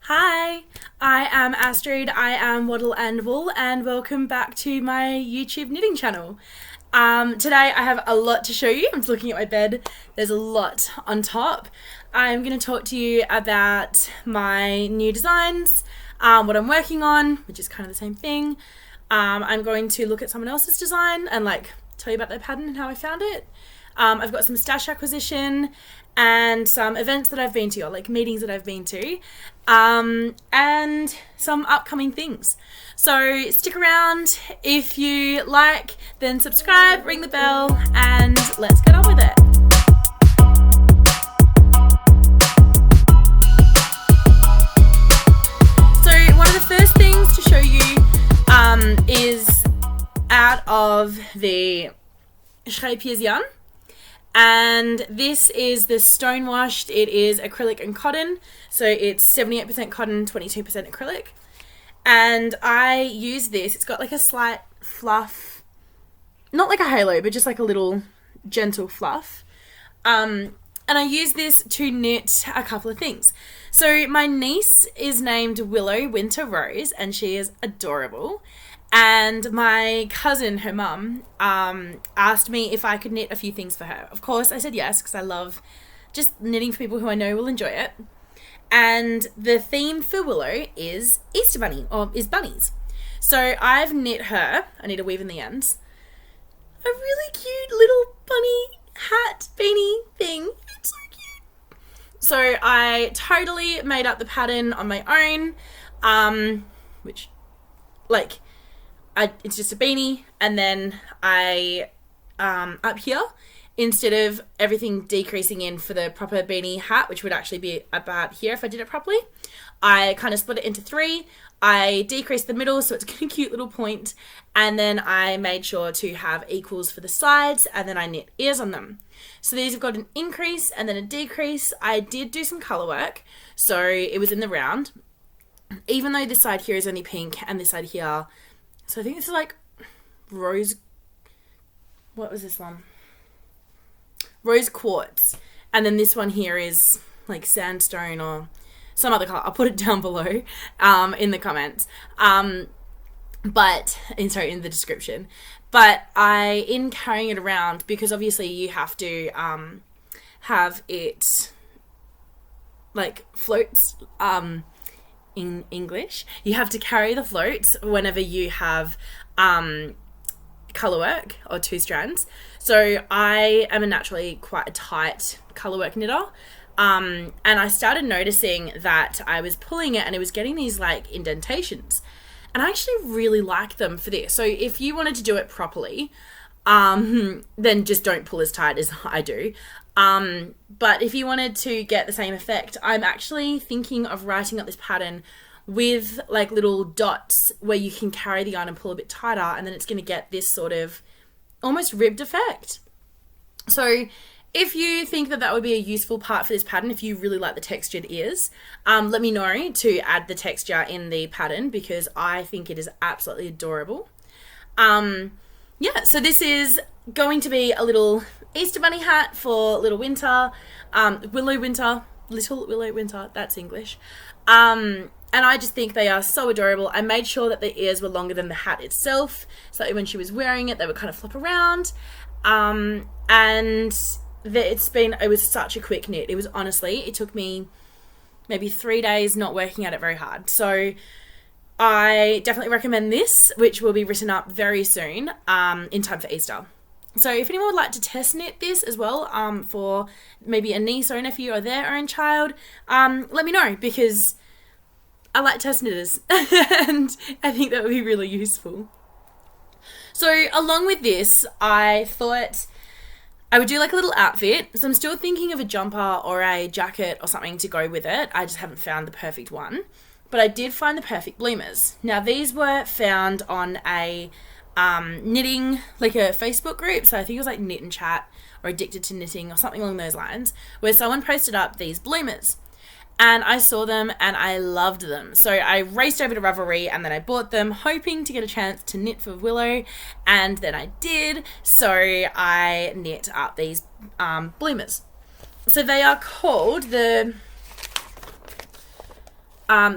Hi, I am Astrid, I am Waddle and Wool, and welcome back to my YouTube knitting channel. Today I have a lot to show you. I'm just looking at my bed. There's a lot on top. I'm going to talk to you about my new designs, what I'm working on, which is kind of the same thing. I'm going to look at someone else's design and tell you about their pattern and how I found it. I've got some stash acquisition and some events that I've been to, or meetings that I've been to, and some upcoming things. So stick around. If you like, then subscribe, ring the bell, and let's get on with it. So one of the first things to show you is out of the Scheepjies yarn. And this is the stonewashed. It is acrylic and cotton, so it's 78% cotton, 22% acrylic. And I use this. It's got like a slight fluff, not like a halo, but just like a little gentle fluff. And I use this to knit a couple of things. So my niece is named Willow Winter Rose, and she is adorable. And my cousin, her mum, asked me if I could knit a few things for her. Of course, I said yes, because I love just knitting for people who I know will enjoy it. And the theme for Willow is Easter Bunny, or is bunnies. So I've knit her, I need to weave in the ends, a really cute little bunny hat beanie thing. It's so cute. So I totally made up the pattern on my own, which, it's just a beanie, and then I, up here, instead of everything decreasing in for the proper beanie hat, which would actually be about here if I did it properly, I kind of split it into three. I decreased the middle so it's got a cute little point, and then I made sure to have equals for the sides, and then I knit ears on them. So these have got an increase and then a decrease. I did do some colour work, so it was in the round. Even though this side here is only pink and this side here, so I think this is like Rose, what was this one? Rose Quartz. And then this one here is like sandstone or some other colour. I'll put it down below in the comments. In the description. But in carrying it around, because obviously you have to have it floats, in English, you have to carry the floats whenever you have colour work or two strands. So I am naturally quite a tight colour work knitter, and I started noticing that I was pulling it and it was getting these indentations, and I actually really like them for this. So if you wanted to do it properly, then just don't pull as tight as I do. But if you wanted to get the same effect, I'm actually thinking of writing up this pattern with little dots where you can carry the yarn and pull a bit tighter, and then it's going to get this sort of almost ribbed effect. So if you think that that would be a useful part for this pattern, if you really like the textured ears, let me know to add the texture in the pattern, because I think it is absolutely adorable. So this is going to be a little Easter bunny hat for little Winter, little Willow Winter, that's English. And I just think they are so adorable. I made sure that the ears were longer than the hat itself, so that when she was wearing it, they would kind of flop around. And it was such a quick knit. It was it took me maybe 3 days not working at it very hard. So I definitely recommend this, which will be written up very soon, in time for Easter. So if anyone would like to test knit this as well, for maybe a niece or a nephew or their own child, let me know, because I like test knitters and I think that would be really useful. So along with this, I thought I would do a little outfit. So I'm still thinking of a jumper or a jacket or something to go with it. I just haven't found the perfect one. But I did find the perfect bloomers. Now these were found on a knitting, a Facebook group. So I think it was Knit and Chat or Addicted to Knitting or something along those lines, where someone posted up these bloomers. And I saw them and I loved them. So I raced over to Ravelry and then I bought them, hoping to get a chance to knit for Willow. And then I did. So I knit up these bloomers. So they are called the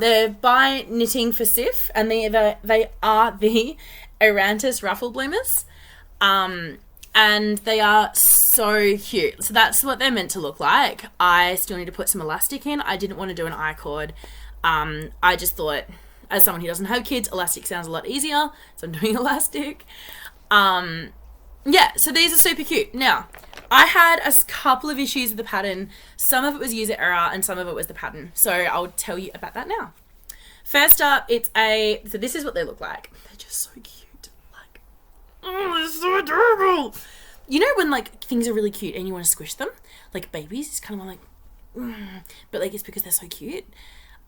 They're by Knitting for Sif, and they are the Erantis Ruffle Bloomers. And they are so cute. So that's what they're meant to look like. I still need to put some elastic in. I didn't want to do an I-cord. I just thought, as someone who doesn't have kids, elastic sounds a lot easier, so I'm doing elastic. Yeah, so these are super cute. Now, I had a couple of issues with the pattern. Some of it was user error and some of it was the pattern. So I'll tell you about that now. First up, so this is what they look like. They're just so cute. Like, oh, they're so adorable. You know when like things are really cute and you want to squish them? Like babies, it's kind of like, but like it's because they're so cute.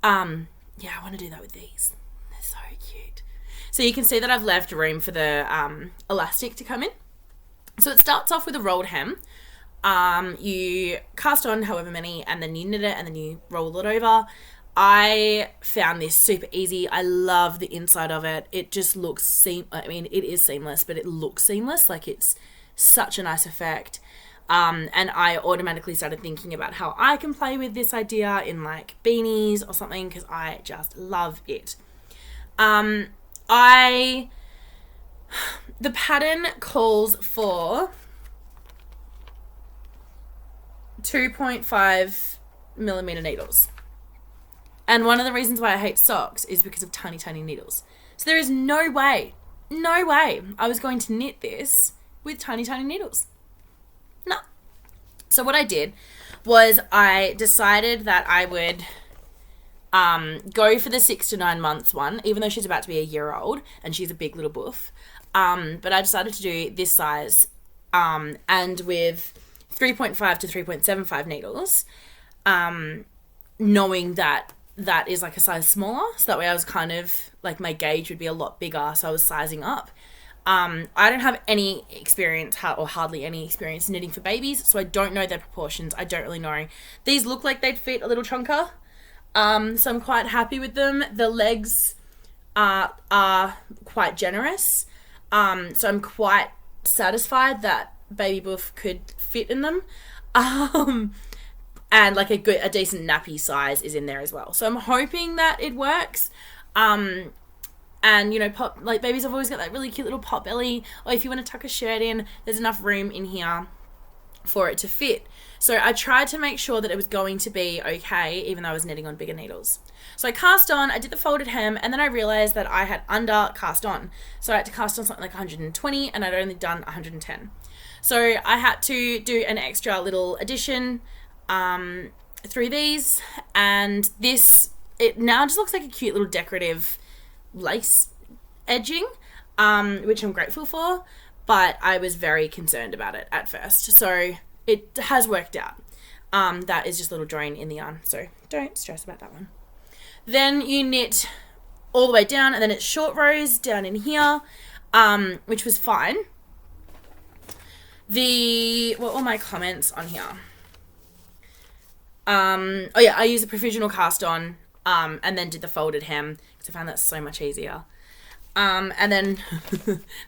Yeah, I want to do that with these. They're so cute. So you can see that I've left room for the elastic to come in. So it starts off with a rolled hem. You cast on however many and then you knit it and then you roll it over. I found this super easy. I love the inside of it. It just looks I mean, it is seamless, but it looks seamless. Like it's such a nice effect. And I automatically started thinking about how I can play with this idea in like beanies or something because I just love it. The pattern calls for 2.5 millimeter needles. And one of the reasons why I hate socks is because of tiny, tiny needles. So there is no way I was going to knit this with tiny, tiny needles. No. So what I did was I decided that I would go for the 6 to 9 months one, even though she's about to be a year old and she's a big little boof. But I decided to do this size and with 3.5 to 3.75 needles, knowing that that is like a size smaller. So that way I was kind of like my gauge would be a lot bigger. So I was sizing up. I don't have any experience or hardly any experience knitting for babies. So I don't know their proportions. I don't really know. These look like they'd fit a little chunker. So I'm quite happy with them. The legs are quite generous. So I'm quite satisfied that Baby Boof could fit in them. And like a decent nappy size is in there as well. So I'm hoping that it works. And you know, like babies have always got that really cute little pot belly. Or if you want to tuck a shirt in, there's enough room in here for it to fit. So I tried to make sure that it was going to be okay, even though I was knitting on bigger needles. So I cast on, I did the folded hem, and then I realized that I had under cast on. So I had to cast on something like 120, and I'd only done 110. So I had to do an extra little addition through these, and it now just looks like a cute little decorative lace edging, which I'm grateful for, but I was very concerned about it at first. So it has worked out. That is just a little drain in the yarn, so don't stress about that one. Then you knit all the way down, and then it's short rows down in here, which was fine. What were my comments on here? Oh yeah, I used a provisional cast on, and then did the folded hem because I found that so much easier. And then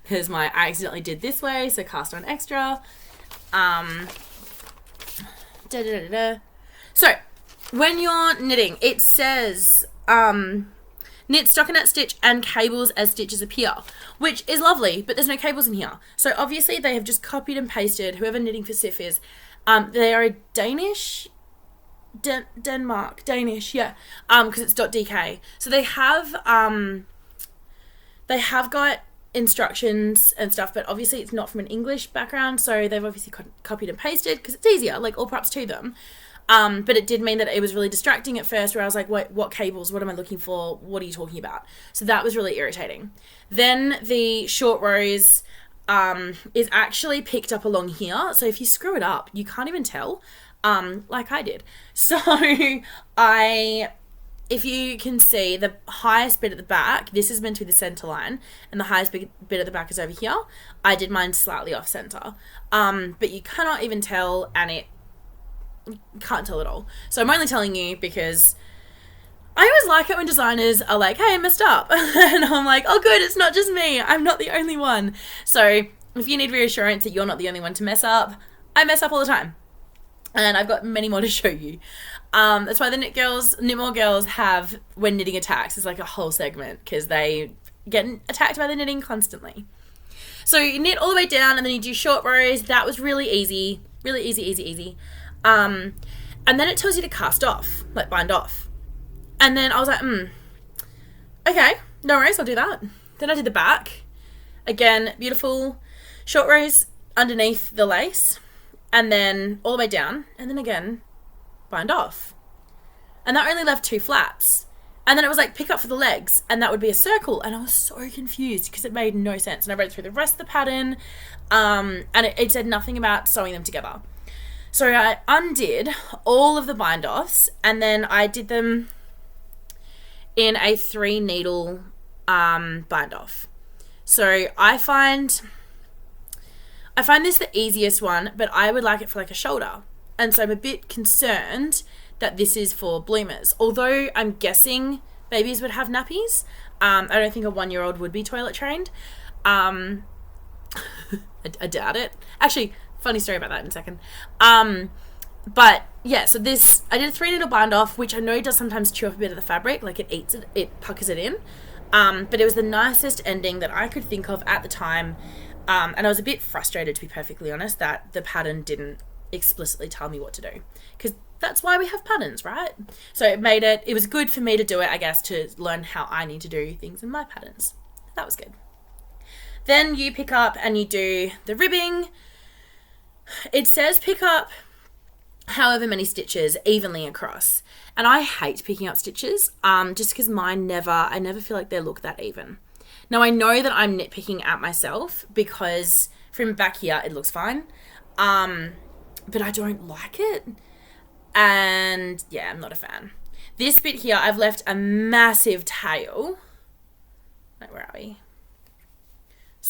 there's I accidentally did this way, so cast on extra. So when you're knitting, it says knit stockinette stitch and cables as stitches appear, which is lovely, but there's no cables in here. So obviously they have just copied and pasted, whoever Knitting for Sif is, they are a Danish, yeah, because it's .dk. So they have got instructions and stuff, but obviously it's not from an English background, so they've obviously copied and pasted because it's easier, like all props to them. But it did mean that it was really distracting at first, where I was like, wait, what cables? What am I looking for? What are you talking about? So that was really irritating. Then the short rows is actually picked up along here. So if you screw it up, you can't even tell, like I did. So if you can see, the highest bit at the back, this is meant to be the center line, and the highest bit at the back is over here. I did mine slightly off center. But you cannot even tell, and it can't tell at all. So I'm only telling you because I always like it when designers are like, hey, I messed up. And I'm like, oh good, it's not just me. I'm not the only one. So if you need reassurance that you're not the only one to mess up, I mess up all the time. And I've got many more to show you. That's why the Knitmore girls have when knitting attacks. It's like a whole segment because they get attacked by the knitting constantly. So you knit all the way down and then you do short rows. That was really easy. Really easy. And then it tells you to cast off, like bind off. And then I was like, okay, no worries, I'll do that. Then I did the back. Again, beautiful short rows underneath the lace. And then all the way down. And then again, bind off. And that only left 2 flaps. And then it was like pick up for the legs, and that would be a circle. And I was so confused because it made no sense. And I read through the rest of the pattern, and it said nothing about sewing them together. So I undid all of the bind offs, and then I did them in a 3 needle bind off. So I find this the easiest one, but I would like it for like a shoulder. And so I'm a bit concerned that this is for bloomers. Although I'm guessing babies would have nappies. I don't think a 1-year-old would be toilet trained. I doubt it. Actually, funny story about that in a second. But yeah, so this, I did a 3 needle bind off, which I know does sometimes chew up a bit of the fabric, like it eats it, it puckers it in. But it was the nicest ending that I could think of at the time. And I was a bit frustrated, to be perfectly honest, that the pattern didn't explicitly tell me what to do, because that's why we have patterns, right? So it was good for me to do it, I guess, to learn how I need to do things in my patterns. That was good. Then you pick up and you do the ribbing. It says pick up however many stitches evenly across, and I hate picking up stitches just because I never feel like they look that even. Now I know that I'm nitpicking at myself because from back here it looks fine, but I don't like it. And yeah, I'm not a fan. This bit here, I've left a massive tail. Wait, where are we?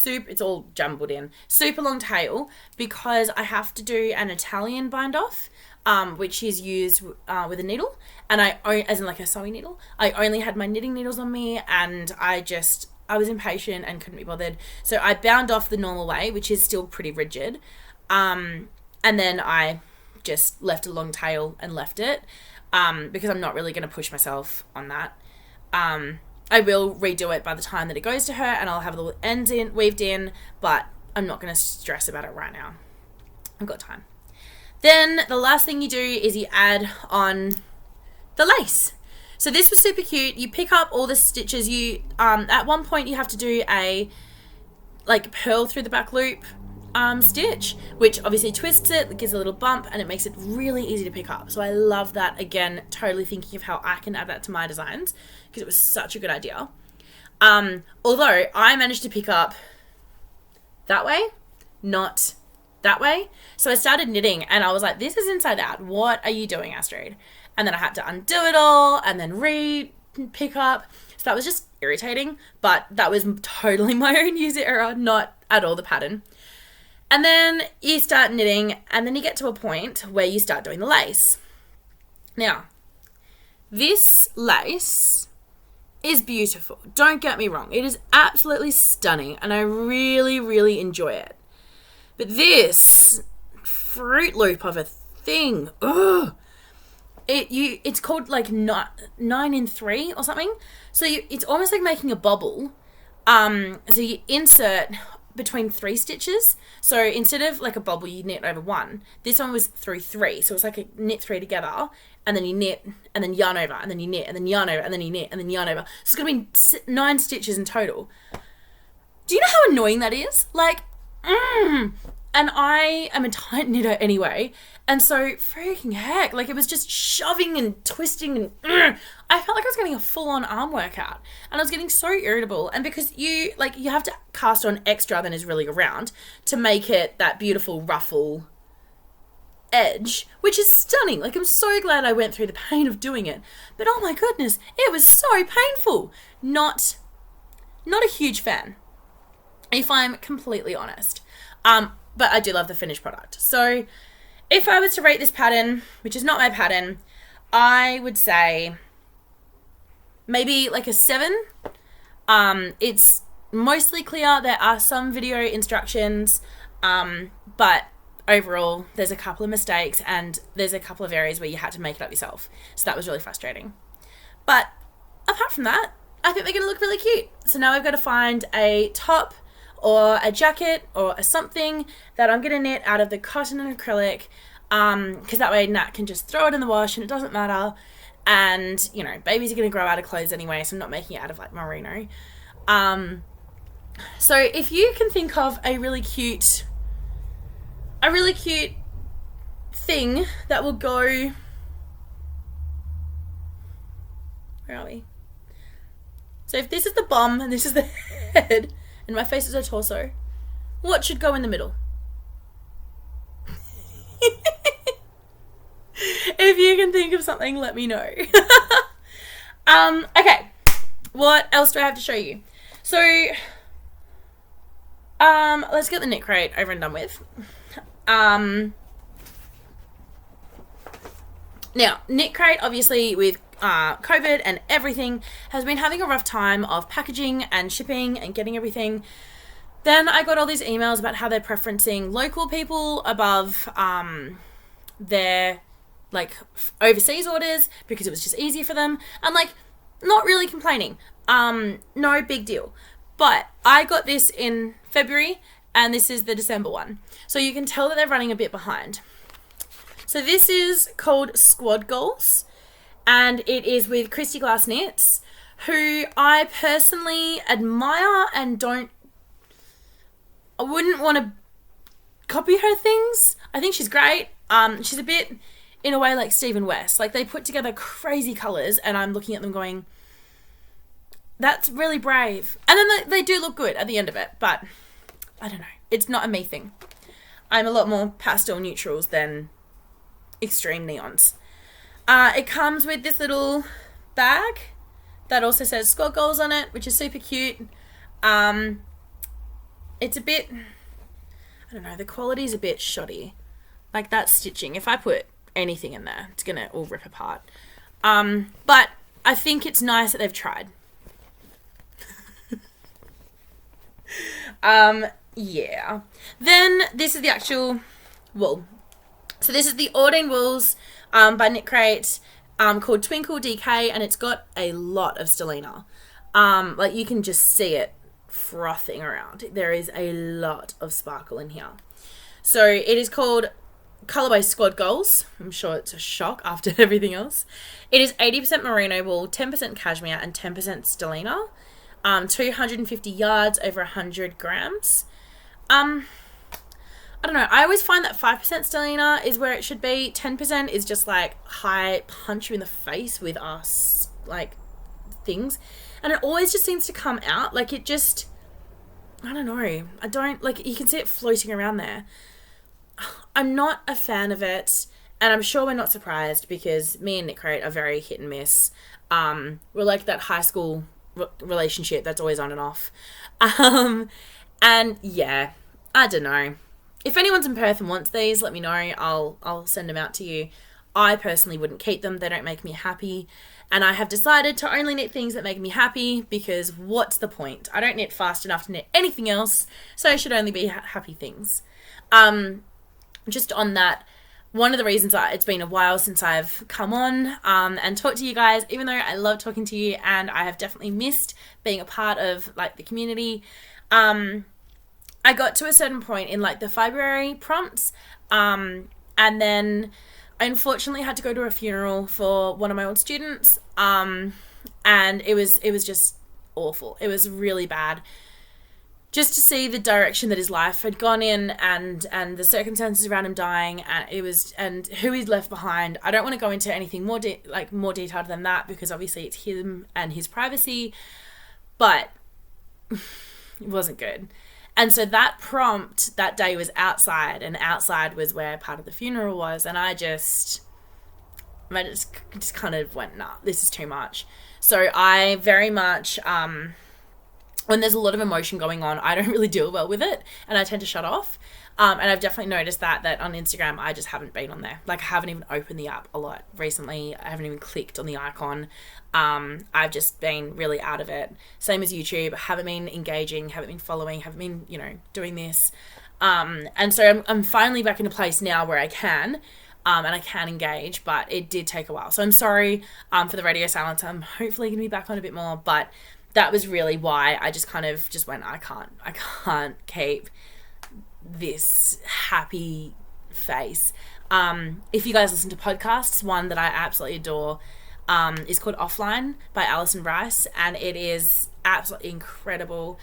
It's all jumbled in. Super long tail because I have to do an Italian bind off, which is used with a needle. And as in like a sewing needle. I only had my knitting needles on me, and I was impatient and couldn't be bothered. So I bound off the normal way, which is still pretty rigid. And then I just left a long tail and left it because I'm not really going to push myself on that. I will redo it by the time that it goes to her, and I'll have the ends weaved in, but I'm not going to stress about it right now. I've got time. Then the last thing you do is you add on the lace. So this was super cute. You pick up all the stitches. You at one point you have to do a like purl through the back loop stitch, which obviously twists it gives a little bump, and it makes it really easy to pick up. So I love that. Again, totally thinking of how I can add that to my designs because it was such a good idea. Although I managed to pick up that way, not that way. So I started knitting and I was like, this is inside out. What are you doing, Astrid? And then I had to undo it all and then pick up. So that was just irritating, but that was totally my own user error, not at all the pattern. And then you start knitting, and then you get to a point where you start doing the lace. Now, this lace is beautiful. Don't get me wrong. It is absolutely stunning, and I really, really enjoy it. But this Fruit Loop of a thing, ugh. It's called like 9 in 3 or something. So it's almost like making a bubble. So you insert between 3 stitches. So instead of like a bubble you knit over 1, this one was through 3. So it's like a knit 3 together, and then you knit and then yarn over, and then you knit and then yarn over, and then you knit and then yarn over. So it's gonna be 9 stitches in total. Do you know how annoying that is? Like, and I am a tight knitter anyway, and so freaking heck, like it was just shoving and twisting, and I felt like I was getting a full-on arm workout, and I was getting so irritable. And because you have to cast on extra than is really around to make it that beautiful ruffle edge, which is stunning. Like, I'm so glad I went through the pain of doing it, but oh my goodness, it was so painful. Not a huge fan, if I'm completely honest. But I do love the finished product. So if I was to rate this pattern, which is not my pattern, I would say maybe like a 7. It's mostly clear. There are some video instructions, but overall, there's a couple of mistakes and there's a couple of areas where you had to make it up yourself. So that was really frustrating. But apart from that, I think they're going to look really cute. So now I've got to find a top or a jacket or a something that I'm going to knit out of the cotton and acrylic, because that way Nat can just throw it in the wash and it doesn't matter. And, you know, babies are going to grow out of clothes anyway, so I'm not making it out of, like, merino. So if you can think of a really cute thing that will go... Where are we? So if this is the bum and this is the head and my face is her torso, what should go in the middle? If you can think of something, let me know. Okay, what else do I have to show you? So, let's get the knit crate over and done with. Now, knit crate, obviously, with COVID and everything, has been having a rough time of packaging and shipping and getting everything. Then I got all these emails about how they're preferencing local people above their, like, overseas orders because it was just easier for them. I'm like, not really complaining. No big deal. But I got this in February and this is the December one. So you can tell that they're running a bit behind. So this is called Squad Goals, and it is with Christy Glass Knits, who I personally admire and I wouldn't want to copy her things. I think she's great. She's a bit, in a way, like Stephen West. Like, they put together crazy colours and I'm looking at them going, that's really brave. And then they do look good at the end of it, but I don't know. It's not a me thing. I'm a lot more pastel neutrals than extreme neons. It comes with this little bag that also says Squad Goals on it, which is super cute. It's a bit, I don't know, the quality's a bit shoddy. Like, that stitching, if I put anything in there, it's gonna all rip apart. But I think it's nice that they've tried. Yeah. Then this is the actual wool. So this is the Ordain Wools by Knit Crate, called Twinkle DK, and it's got a lot of stellina. Like, you can just see it frothing around. There is a lot of sparkle in here. So it is called Colorway Squad Goals. I'm sure it's a shock after everything else. It is 80% merino wool, 10% cashmere, and 10% stellina. 250 yards, over 100 grams. I don't know. I always find that 5% stellina is where it should be. 10% is just like high punch you in the face with us, like, things. And it always just seems to come out. Like, it just, I don't know. I don't, like, you can see it floating around there. I'm not a fan of it. And I'm sure we're not surprised because me and Knit Crate are very hit and miss. We're like that high school relationship that's always on and off. And yeah, I don't know. If anyone's in Perth and wants these, let me know. I'll send them out to you. I personally wouldn't keep them. They don't make me happy. And I have decided to only knit things that make me happy because what's the point? I don't knit fast enough to knit anything else, so it should only be happy things. Just on that, one of the reasons it's been a while since I've come on and talked to you guys, even though I love talking to you and I have definitely missed being a part of, like, the community, I got to a certain point in, like, the February prompts, and then I unfortunately had to go to a funeral for one of my old students, and it was just awful. It was really bad. Just to see the direction that his life had gone in and the circumstances around him dying and who he'd left behind. I don't want to go into anything more detailed than that because obviously it's him and his privacy, but it wasn't good. And so that prompt that day was outside, and outside was where part of the funeral was, and I just kind of went, nah, this is too much. So I very much, when there's a lot of emotion going on, I don't really deal well with it, and I tend to shut off. And I've definitely noticed that on Instagram, I just haven't been on there. Like, I haven't even opened the app a lot recently. I haven't even clicked on the icon. I've just been really out of it. Same as YouTube. I haven't been engaging, haven't been following, haven't been, doing this. And so I'm finally back in a place now where I can, and I can engage, but it did take a while. So I'm sorry for the radio silence. I'm hopefully going to be back on a bit more, but that was really why I just kind of just went, I can't keep this happy face. If you guys listen to podcasts, one that I absolutely adore is called Offline by Alison Rice, and it is absolutely incredible.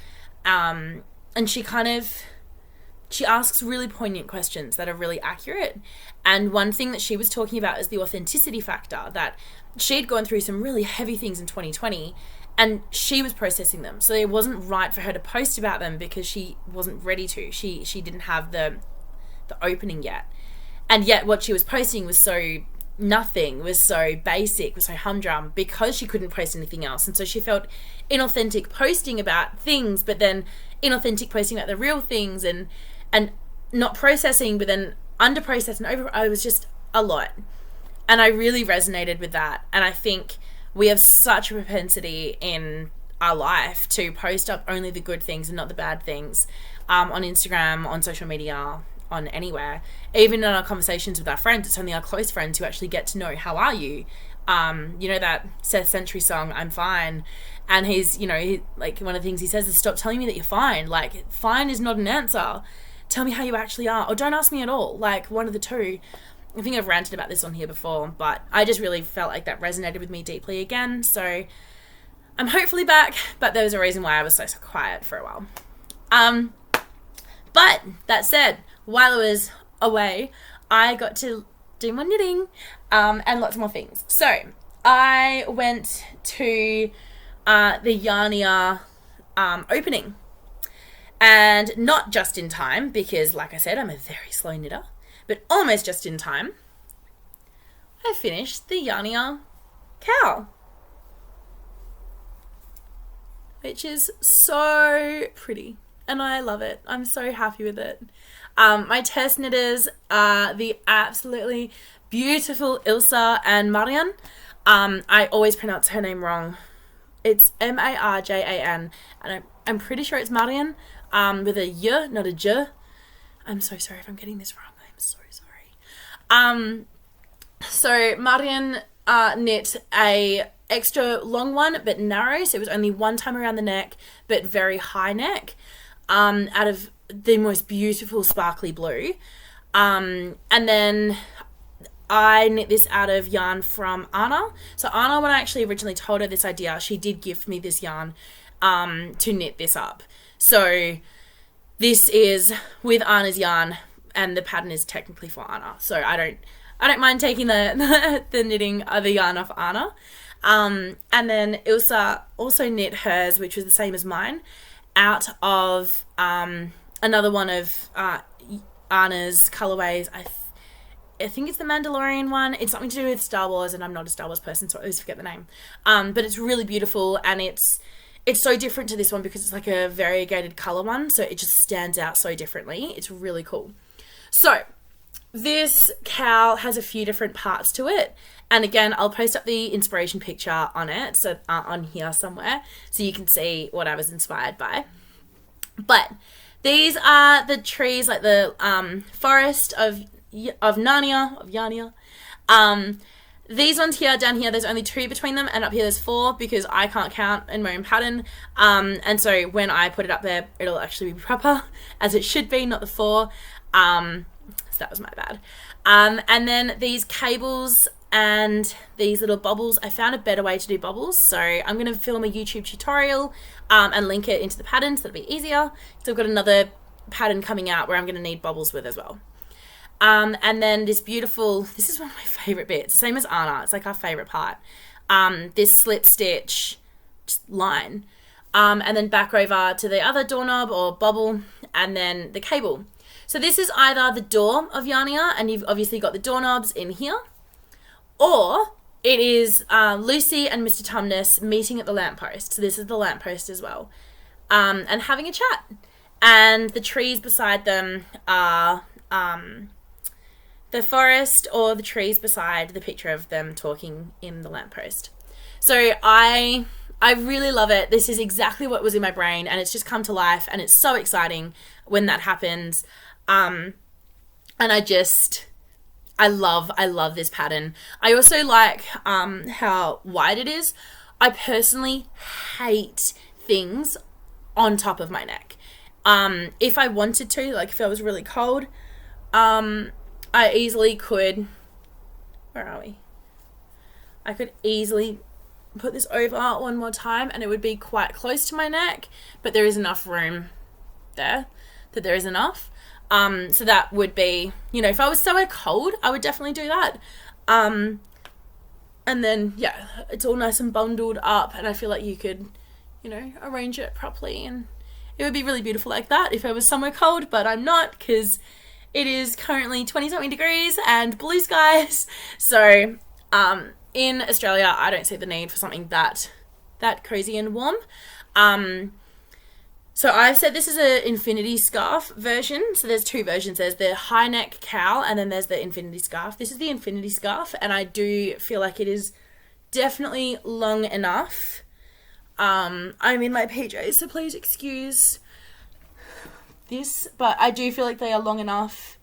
And she asks really poignant questions that are really accurate. And one thing that she was talking about is the authenticity factor, that she'd gone through some really heavy things in 2020 and she was processing them. So it wasn't right for her to post about them because she wasn't ready to. She didn't have the opening yet. And yet what she was posting was so nothing, was so basic, was so humdrum because she couldn't post anything else. And so she felt inauthentic posting about things, but then inauthentic posting about the real things, and not processing, but then under process and over. It was just a lot. And I really resonated with that. And I think we have such a propensity in our life to post up only the good things and not the bad things, on Instagram, on social media, on anywhere. Even in our conversations with our friends, it's only our close friends who actually get to know, how are you? You know that Seth Century song, I'm Fine. And he's, like, one of the things he says is, stop telling me that you're fine. Like, fine is not an answer. Tell me how you actually are. Or don't ask me at all. Like, one of the two. I think I've ranted about this on here before, but I just really felt like that resonated with me deeply again. So I'm hopefully back, but there was a reason why I was so quiet for a while. But that said, while I was away, I got to do my knitting, and lots more things. So I went to the Yarnia opening, and not just in time, because like I said, I'm a very slow knitter, but almost just in time, I finished the Yarnia cowl, which is so pretty and I love it. I'm so happy with it. My test knitters are the absolutely beautiful Ilsa and Marian. I always pronounce her name wrong. It's Marjan, and I'm pretty sure it's Marian, with a y, not a j. I'm so sorry if I'm getting this wrong. I'm so sorry. So Marian knit a extra long one, but narrow. So it was only one time around the neck, but very high neck, out of the most beautiful sparkly blue. And then I knit this out of yarn from Anna. So Anna, when I actually originally told her this idea, she did gift me this yarn to knit this up. So this is with Anna's yarn, and the pattern is technically for Anna. So I don't mind taking the knitting of the yarn off Anna. And then Ilsa also knit hers, which was the same as mine, out of another one of Anna's colorways. I think it's the Mandalorian one. It's something to do with Star Wars, and I'm not a Star Wars person, so I always forget the name. But it's really beautiful, and it's so different to this one because it's like a variegated color one, so it just stands out so differently. It's really cool. So this cowl has a few different parts to it, and again, I'll post up the inspiration picture on it, so on here somewhere, so you can see what I was inspired by. But these are the trees, like the forest of Yarnia. These ones here, down here, there's only 2 between them, and up here there's 4 because I can't count in my own pattern. And so when I put it up there, it'll actually be proper, as it should be, not the 4. So that was my bad. And then these cables and these little bubbles, I found a better way to do bubbles. So I'm going to film a YouTube tutorial and link it into the pattern so that'll be easier. So I've got another pattern coming out where I'm going to need bubbles with as well. And then this is one of my favorite bits, same as Anna, it's like our favorite part, this slit stitch line, and then back over to the other doorknob or bubble, and then the cable. So this is either the door of Yarnia, and you've obviously got the doorknobs in here, or it is Lucy and Mr. Tumnus meeting at the lamppost. So this is the lamppost as well, and having a chat, and the trees beside them are the forest, or the trees beside the picture of them talking in the lamppost. So I really love it. This is exactly what was in my brain, and it's just come to life, and it's so exciting when that happens. And I love this pattern. I also like how wide it is. I personally hate things on top of my neck. If I wanted to, like if I was really cold, I easily could, where are we? I could easily put this over one more time and it would be quite close to my neck, but there is enough room there that there is enough. So that would be, you know, if I was somewhere cold, I would definitely do that. And then, yeah, it's all nice and bundled up and I feel like you could, you know, arrange it properly and it would be really beautiful like that if I was somewhere cold, but I'm not because it is currently 20-something degrees and blue skies. So, in Australia, I don't see the need for something that cozy and warm. So I've said this is an infinity scarf version. So there's two versions. There's the high neck cowl and then there's the infinity scarf. This is the infinity scarf and I do feel like it is definitely long enough. I'm in my PJs, so please excuse this, but I do feel like they are long enough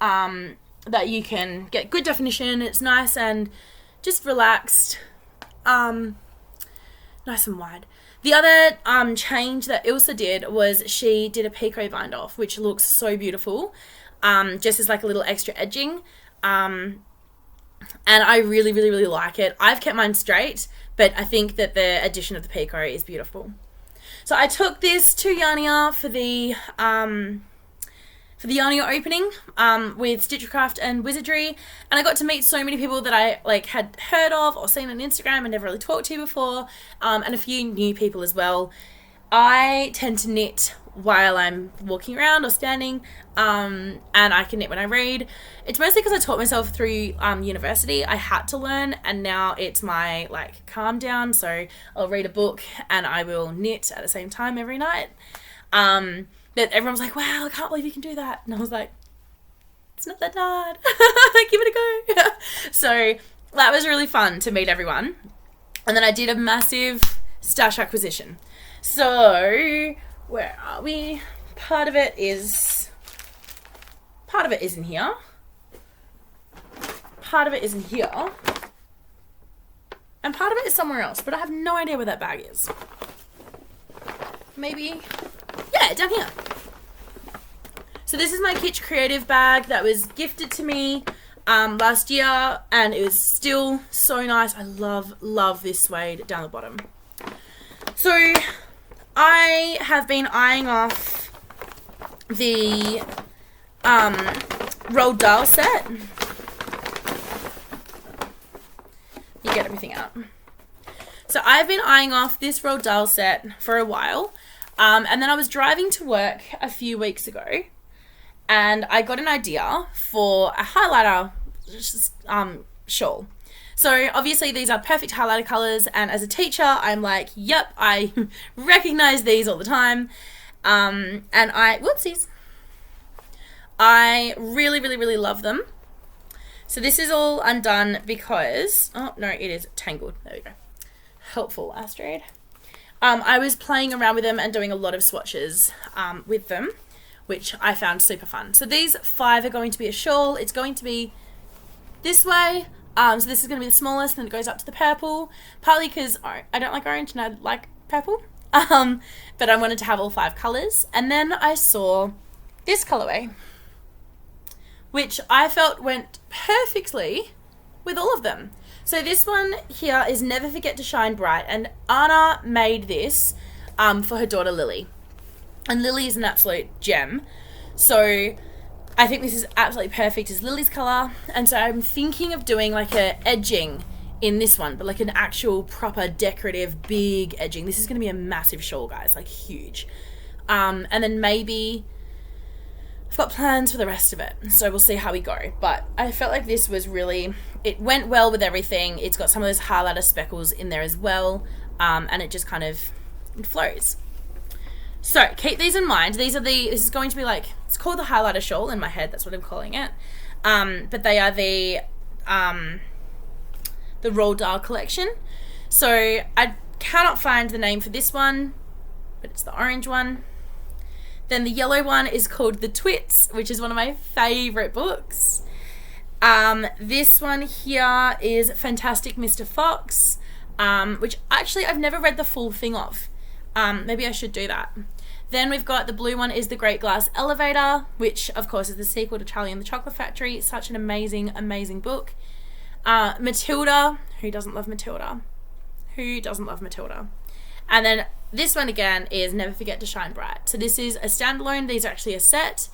that you can get good definition. It's nice and just relaxed, nice and wide. The other change that Ilsa did was she did a picot bind off, which looks so beautiful, just as like a little extra edging, and I really, really, really like it. I've kept mine straight, but I think that the addition of the picot is beautiful. So I took this to Yarnia for the Yarnia opening with Stitchcraft and Wizardry, and I got to meet so many people that I like had heard of or seen on Instagram and never really talked to before, and a few new people as well. I tend to knit while I'm walking around or standing, and I can knit when I read. It's mostly because I taught myself through university. I had to learn, and now it's my like calm down, so I'll read a book and I will knit at the same time every night. That everyone was like, wow, I can't believe you can do that. And I was like, it's not that hard. Give it a go. So that was really fun to meet everyone. And then I did a massive stash acquisition. So where are we? Part of it is in here. Part of it is in here. And part of it is somewhere else, but I have no idea where that bag is. Maybe, yeah, down here. So this is my Kitsch Creative bag that was gifted to me last year, and it was still so nice. I love this suede down the bottom. So I have been eyeing off the Roald Dahl set. You get everything out. So I've been eyeing off this Roald Dahl set for a while. And then I was driving to work a few weeks ago and I got an idea for a highlighter shawl. So obviously these are perfect highlighter colors, and as a teacher I'm like, yep, I recognize these all the time. And I really, really, really love them. So this is all undone because, oh no, it is tangled. There we go. Helpful, Astrid. I was playing around with them and doing a lot of swatches with them, which I found super fun. So these 5 are going to be a shawl. It's going to be this way. So this is going to be the smallest, and then it goes up to the purple, partly because I don't like orange and I like purple. But I wanted to have all 5 colours. And then I saw this colourway, which I felt went perfectly with all of them. So this one here is Never Forget to Shine Bright, and Anna made this for her daughter Lily. And Lily is an absolute gem. So I think this is absolutely perfect as Lily's colour. And so I'm thinking of doing like a edging in this one, but like an actual proper decorative big edging. This is going to be a massive shawl, guys, like huge. And then maybe I've got plans for the rest of it, so we'll see how we go. But I felt like this was really, it went well with everything. It's got some of those highlighter speckles in there as well, and it just kind of flows. So keep these in mind. This is going to be like, it's called the highlighter shawl in my head, that's what I'm calling it. But they are the Roald Dahl collection. So I cannot find the name for this one, but it's the orange one. Then the yellow one is called The Twits, which is one of my favourite books. This one here is Fantastic Mr. Fox, which actually I've never read the full thing of. Maybe I should do that. Then we've got the blue one is The Great Glass Elevator, which of course is the sequel to Charlie and the Chocolate Factory. Such an amazing, amazing book. Matilda. Who doesn't love Matilda? Who doesn't love Matilda? And then this one again is Never Forget to Shine Bright. So this is a standalone. These are actually a set,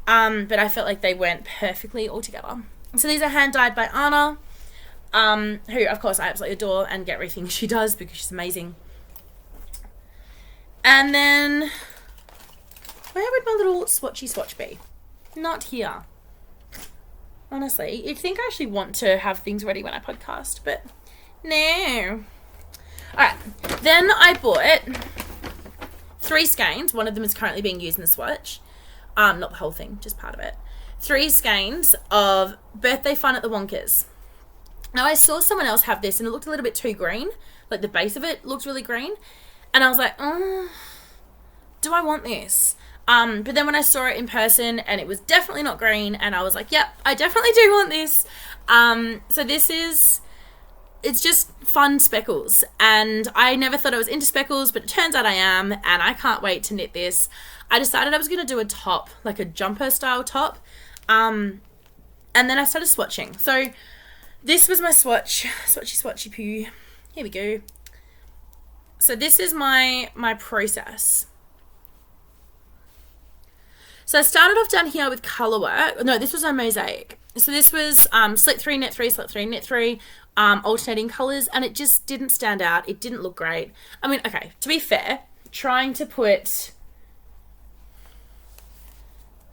but I felt like they went perfectly all together. So these are hand dyed by Anna, who of course I absolutely adore and get everything she does because she's amazing. And then where would my little swatchy swatch be? Not here. Honestly, you'd think I actually want to have things ready when I podcast, but no. Alright, then I bought 3 skeins. One of them is currently being used in the swatch. Not the whole thing, just part of it. 3 skeins of Birthday Fun at the Wonkers. Now I saw someone else have this and it looked a little bit too green. Like the base of it looked really green. And I was like, do I want this? But then when I saw it in person and it was definitely not green and I was like, yep, I definitely do want this. So this is, it's just fun speckles. And I never thought I was into speckles, but it turns out I am. And I can't wait to knit this. I decided I was going to do a top, like a jumper style top. And then I started swatching. So this was my swatch, swatchy poo. Here we go. So this is my process. So I started off down here with colour work. No, this was a mosaic. So this was slip 3, knit 3, slip 3, knit 3, alternating colours, and it just didn't stand out. It didn't look great. I mean, okay, to be fair, trying to put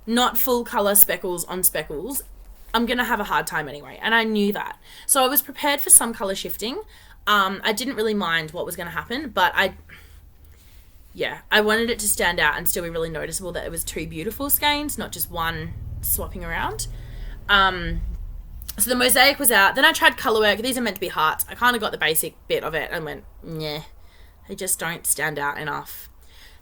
not full colour speckles on speckles, I'm going to have a hard time anyway, and I knew that. So I was prepared for some colour shifting. I didn't really mind what was going to happen, but I wanted it to stand out and still be really noticeable that it was 2 beautiful skeins, not just one swapping around. So the mosaic was out. Then I tried colour work. These are meant to be hearts. I kind of got the basic bit of it and went, nah, they just don't stand out enough.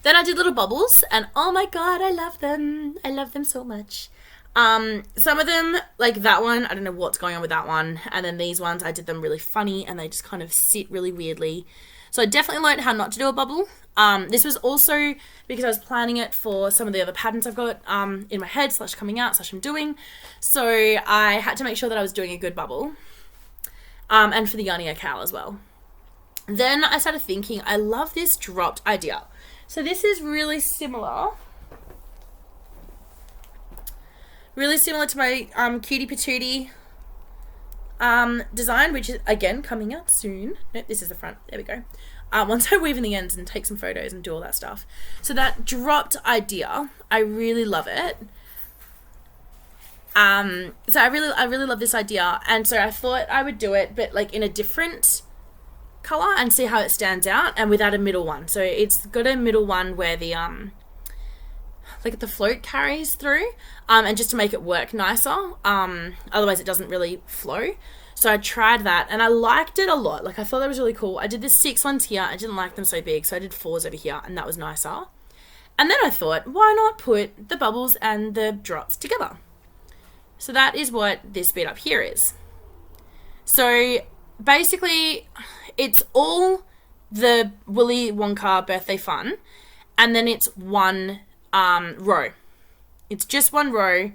Then I did little bubbles and oh my God, I love them. I love them so much. Some of them, like that one, I don't know what's going on with that one. And then these ones, I did them really funny and they just kind of sit really weirdly. So I definitely learned how not to do a bubble. This was also because I was planning it for some of the other patterns I've got in my head / coming out / I'm doing. So I had to make sure that I was doing a good bubble. And for the Yarnia Cowl as well. Then I started thinking, I love this dropped idea. So this is really similar. Really similar to my Cutie Patootie design, which is, again, coming out soon. Nope, this is the front. There we go. Once I weave in the ends and take some photos and do all that stuff. So that dropped idea, I really love it. So I really love this idea. And so I thought I would do it, but like in a different color and see how it stands out and without a middle one. So it's got a middle one where the, like the float carries through, and just to make it work nicer. Otherwise it doesn't really flow. So I tried that and I liked it a lot. Like I thought that was really cool. I did the 6 ones here. I didn't like them so big. So I did 4s over here and that was nicer. And then I thought, why not put the bubbles and the drops together? So that is what this bit up here is. So basically it's all the Willy Wonka birthday fun. And then it's one row. It's just one row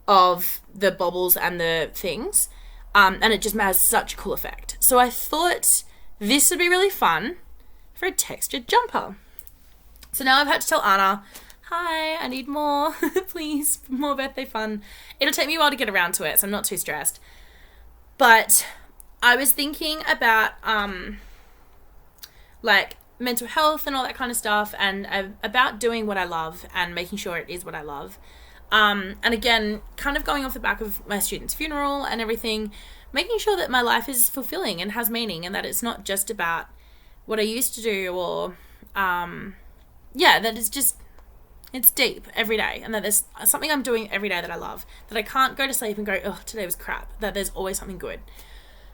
of the bubbles and the things. And it just has such a cool effect. So I thought this would be really fun for a textured jumper. So now I've had to tell Anna, hi, I need more, please, more birthday fun. It'll take me a while to get around to it, so I'm not too stressed. But I was thinking about, like, mental health and all that kind of stuff, and about doing what I love and making sure it is what I love. And again, kind of going off the back of my student's funeral and everything, making sure that my life is fulfilling and has meaning and that it's not just about what I used to do or, that it's deep every day and that there's something I'm doing every day that I love, that I can't go to sleep and go, oh, today was crap, that there's always something good.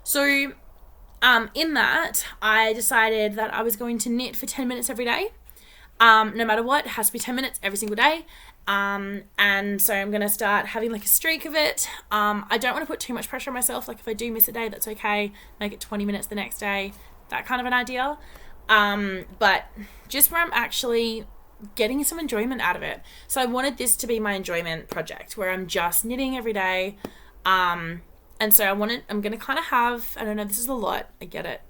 So, in that, I decided that I was going to knit for 10 minutes every day. No matter what, it has to be 10 minutes every single day. And so I'm going to start having like a streak of it. I don't want to put too much pressure on myself. Like if I do miss a day, that's okay. Make it 20 minutes the next day. That kind of an idea. But just where I'm actually getting some enjoyment out of it. So I wanted this to be my enjoyment project where I'm just knitting every day. And so I'm going to kind of have, I don't know, this is a lot. I get it.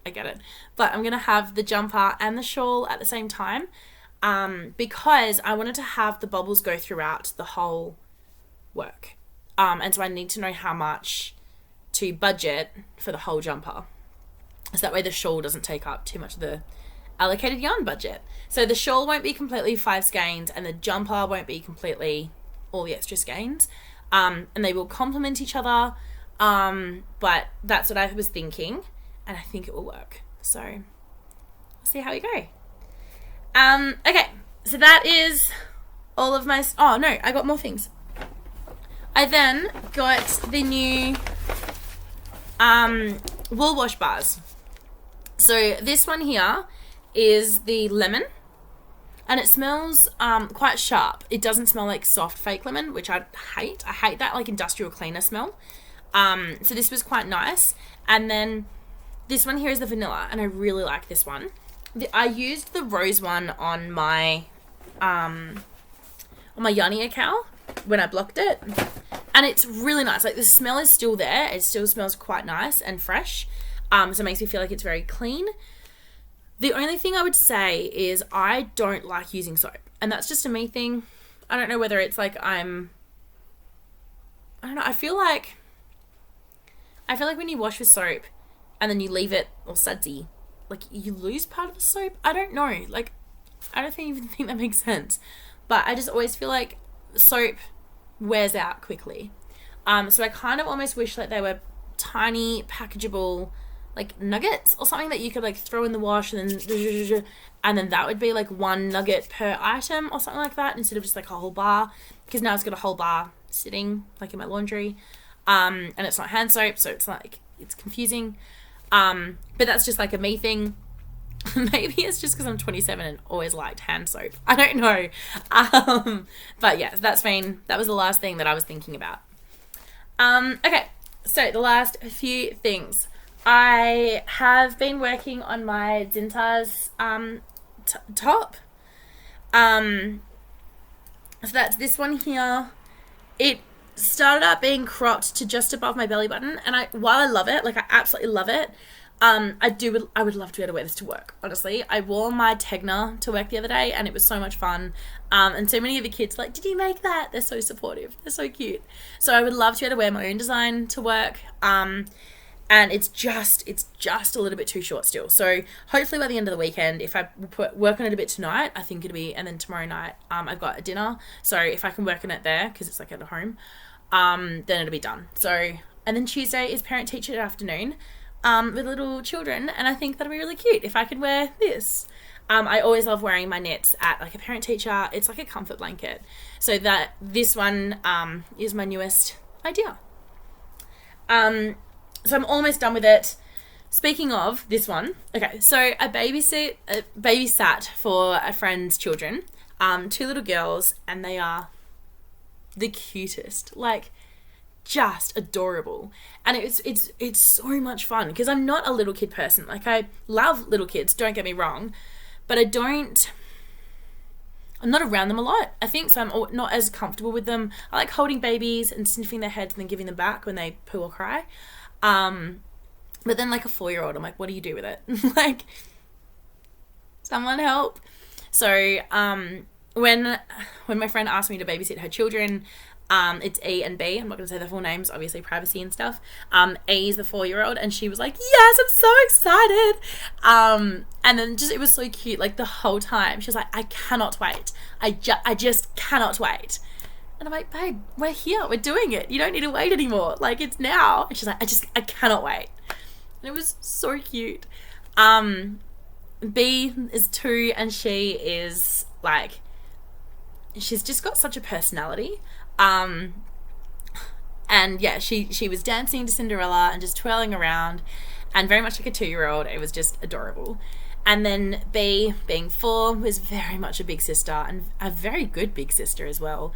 But I'm going to have the jumper and the shawl at the same time. Because I wanted to have the bubbles go throughout the whole work. And so I need to know how much to budget for the whole jumper. So that way the shawl doesn't take up too much of the allocated yarn budget. So the shawl won't be completely 5 skeins and the jumper won't be completely all the extra skeins. And they will complement each other. But that's what I was thinking. And I think it will work. So we'll see how we go. Okay, so that is all of my, oh no, I got more things. I then got the new, wool wash bars. So this one here is the lemon, and it smells, quite sharp. It doesn't smell like soft fake lemon, which I hate. I hate that like industrial cleaner smell. So this was quite nice. And then this one here is the vanilla, and I really like this one. I used the rose one on my Yarnia cowl when I blocked it, and it's really nice. Like the smell is still there. It still smells quite nice and fresh. So it makes me feel like it's very clean. The only thing I would say is I don't like using soap, and that's just a me thing. I don't know whether it's like I don't know. I feel like when you wash with soap and then you leave it all sudsy, like you lose part of the soap. I don't know. Like I don't even think that makes sense. But I just always feel like soap wears out quickly. So I kind of almost wish that they were tiny packageable like nuggets or something that you could like throw in the wash and then that would be like 1 nugget per item or something like that instead of just like a whole bar, because now it's got a whole bar sitting like in my laundry. And it's not hand soap, so it's like it's confusing. But that's just like a me thing. Maybe it's just because I'm 27 and always liked hand soap. I don't know. But yeah, that was the last thing that I was thinking about. Okay, so the last few things. I have been working on my Dzintars top. So that's this one here. It started out being cropped to just above my belly button, and while I love it, like I absolutely love it, I would love to be able to wear this to work. Honestly, I wore my Tegna to work the other day, and it was so much fun. And so many of the kids were like, "Did you make that?" They're so supportive. They're so cute. So I would love to be able to wear my own design to work. And it's just a little bit too short still. So hopefully by the end of the weekend, if I work on it a bit tonight, I think it'll be, and then tomorrow night, I've got a dinner. So if I can work on it there, because it's like at home, then it'll be done. So, and then Tuesday is parent teacher afternoon, with little children. And I think that'll be really cute if I could wear this. I always love wearing my knits at like a parent teacher. It's like a comfort blanket. So this one, is my newest idea. So I'm almost done with it. Speaking of this one, okay, so I babysat for a friend's children, 2 little girls, and they are the cutest, like just adorable. And it's so much fun because I'm not a little kid person. Like I love little kids, don't get me wrong, but I'm not around them a lot, I think, so I'm not as comfortable with them. I like holding babies and sniffing their heads and then giving them back when they poo or cry. But then like a 4-year-old, I'm like, what do you do with it? Like, someone help. So, when my friend asked me to babysit her children, it's E and B. I'm not going to say their full names, obviously privacy and stuff. E is the 4-year-old, and she was like, yes, I'm so excited. And then it was so cute, like the whole time. She was like, I cannot wait. I just cannot wait. And I'm like, babe, we're here. We're doing it. You don't need to wait anymore. Like, it's now. And she's like, I cannot wait. And it was so cute. B is 2, and she is like, she's just got such a personality. And yeah, she was dancing to Cinderella and just twirling around, and very much like a 2-year-old. It was just adorable. And then B, being 4, was very much a big sister, and a very good big sister as well.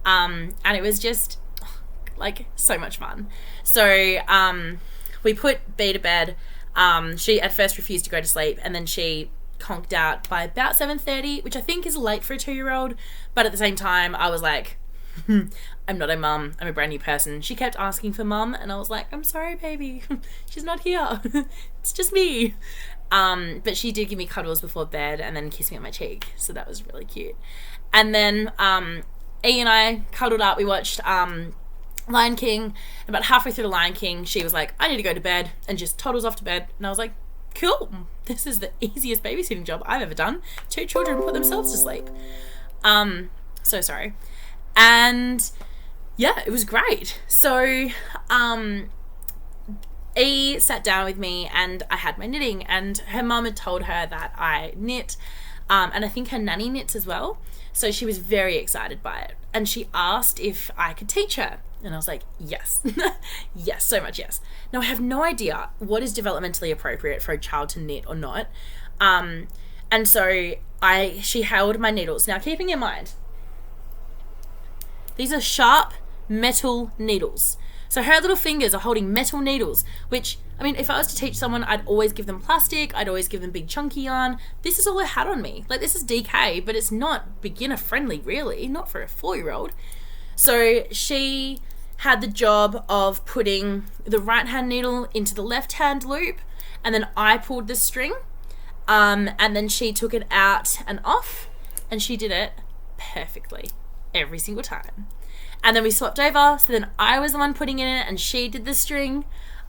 And it was just like so much fun. So we put B to bed. She at first refused to go to sleep, and then she conked out by about 7:30, which I think is late for a 2-year-old. But at the same time, I was like, I'm not a mum, I'm a brand new person. She kept asking for mum, and I was like, I'm sorry, baby, she's not here. It's just me. But she did give me cuddles before bed and then kiss me on my cheek, so that was really cute. And then E and I cuddled up. We watched Lion King. About halfway through the Lion King, she was like, I need to go to bed, and just toddles off to bed. And I was like, cool, this is the easiest babysitting job I've ever done. 2 children put themselves to sleep. So sorry. And yeah, it was great. So E sat down with me, and I had my knitting, and her mum had told her that I knit, and I think her nanny knits as well. So she was very excited by it, and she asked if I could teach her. And I was like, yes. Yes, so much yes. Now, I have no idea what is developmentally appropriate for a child to knit or not. And so she held my needles. Now, keeping in mind, these are sharp metal needles. So her little fingers are holding metal needles, which, I mean, if I was to teach someone, I'd always give them plastic. I'd always give them big chunky yarn. This is all I had on me. Like, this is DK, but it's not beginner friendly, really. Not for a 4-year-old. So she had the job of putting the right hand needle into the left hand loop, and then I pulled the string, and then she took it out and off, and she did it perfectly every single time. And then we swapped over, so then I was the one putting in it, and she did the string,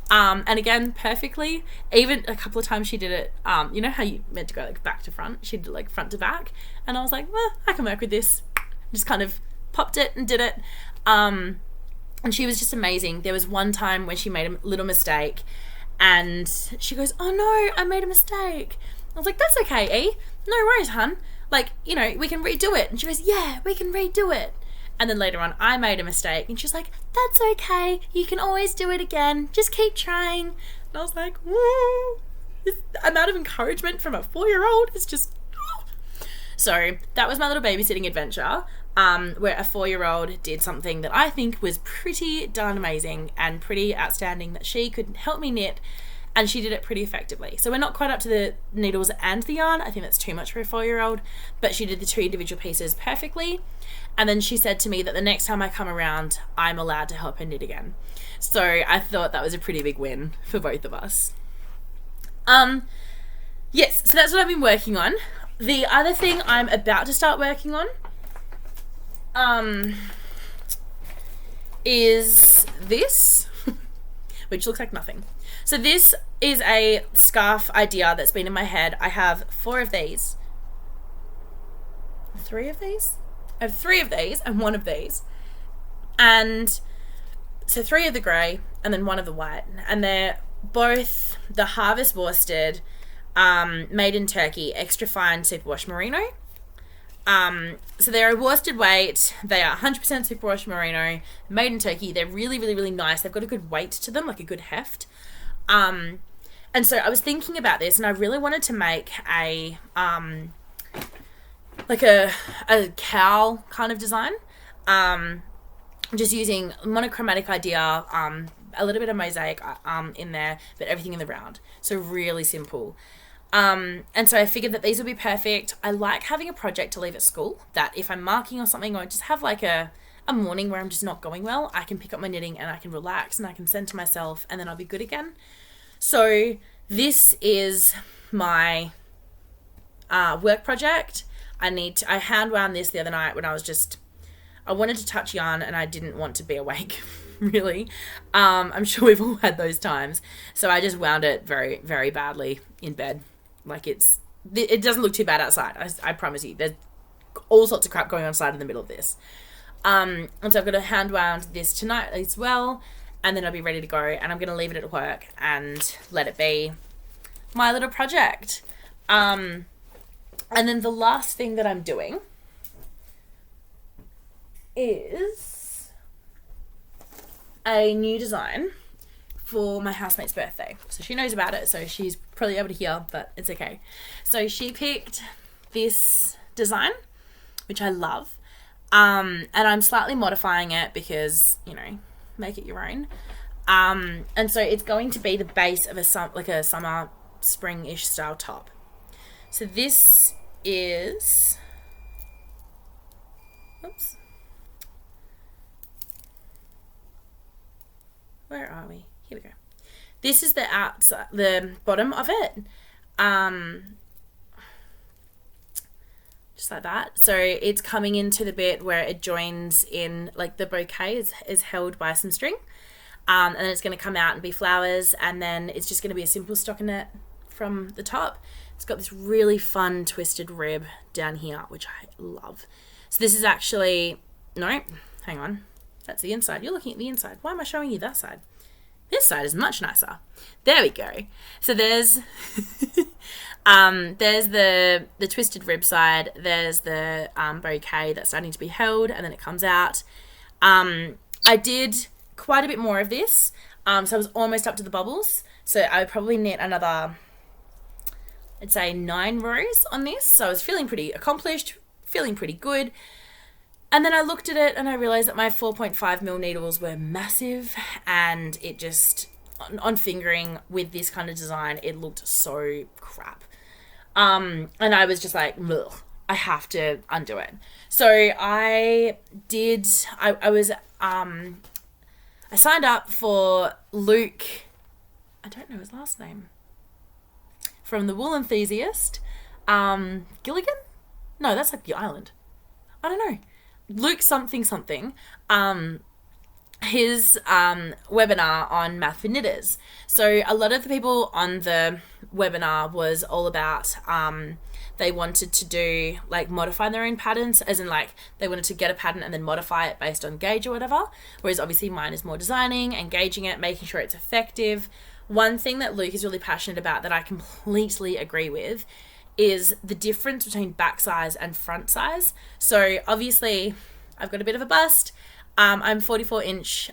and again, perfectly. Even a couple of times she did it, you know how you meant to go like back to front? She did like front to back, and I was like, well, I can work with this. Just kind of popped it and did it. And she was just amazing. There was one time when she made a little mistake, and she goes, oh no, I made a mistake. I was like, that's okay, E. No worries, hun. Like, you know, we can redo it. And she goes, yeah, we can redo it. And then later on, I made a mistake, and she's like, that's okay. You can always do it again. Just keep trying. And I was like, woo. This amount of encouragement from a 4-year-old is just... So that was my little babysitting adventure, where a 4-year-old did something that I think was pretty darn amazing and pretty outstanding, that she could help me knit, and she did it pretty effectively. So we're not quite up to the needles and the yarn. I think that's too much for a 4-year-old, but she did the 2 individual pieces perfectly. And then she said to me that the next time I come around, I'm allowed to help her knit again. So I thought that was a pretty big win for both of us. Yes, so that's what I've been working on. The other thing I'm about to start working on is this, which looks like nothing. So this is a scarf idea that's been in my head. I have 4 of these. 3 of these? I have 3 of these and 1 of these. And so 3 of the grey and then 1 of the white. And they're both the harvest worsted, made in Turkey, extra fine superwash merino. So they're a worsted weight. They are 100% superwash merino, made in Turkey. They're really, really, really nice. They've got a good weight to them, like a good heft. And so I was thinking about this, and I really wanted to make a like a cowl kind of design. Just using monochromatic idea, a little bit of mosaic in there, but everything in the round. So really simple. And so I figured that these would be perfect. I like having a project to leave at school, that if I'm marking or something, or just have like a morning where I'm just not going well, I can pick up my knitting and I can relax and I can center myself, and then I'll be good again. So this is my work project. I hand wound this the other night when I wanted to touch yarn and I didn't want to be awake, really. I'm sure we've all had those times. So I just wound it very, very badly in bed. Like it doesn't look too bad outside. I promise you. There's all sorts of crap going on outside in the middle of this. And so I've got to hand wound this tonight as well, and then I'll be ready to go, and I'm going to leave it at work and let it be my little project. And then the last thing that I'm doing is a new design for my housemate's birthday. So she knows about it, so she's probably able to hear, but it's okay. So she picked this design, which I love. And I'm slightly modifying it because, you know, make it your own. And so it's going to be the base of a summer, spring-ish style top. So this is, oops. Where are we? Here we go. This is the outside, the bottom of it. Just like that. So it's coming into the bit where it joins in, like the bouquet is held by some string. And then it's going to come out and be flowers, and then it's just going to be a simple stockinette from the top. It's got this really fun twisted rib down here, which I love. So this is actually, no, hang on. That's the inside. You're looking at the inside. Why am I showing you that side? This side is much nicer. There we go. So there's there's the twisted rib side. There's the bouquet that's starting to be held, and then it comes out. I did quite a bit more of this. So I was almost up to the bubbles. So I would probably knit another, I'd say 9 rows on this. So I was feeling pretty accomplished, feeling pretty good. And then I looked at it and I realized that my 4.5mm needles were massive, and it just, on fingering with this kind of design, it looked so crap. And I was just like, ugh, I have to undo it. So I signed up for Luke, I don't know his last name, from the Wool Enthusiast, Gilligan? No, that's like the island. I don't know. Luke something, his webinar on Math for Knitters. So a lot of the people on the webinar was all about, they wanted to do, like, modify their own patterns, as in, like, they wanted to get a pattern and then modify it based on gauge or whatever, whereas obviously mine is more designing, engaging it, making sure it's effective. One thing that Luke is really passionate about that I completely agree with is the difference between back size and front size. So obviously I've got a bit of a bust. I'm 44-inch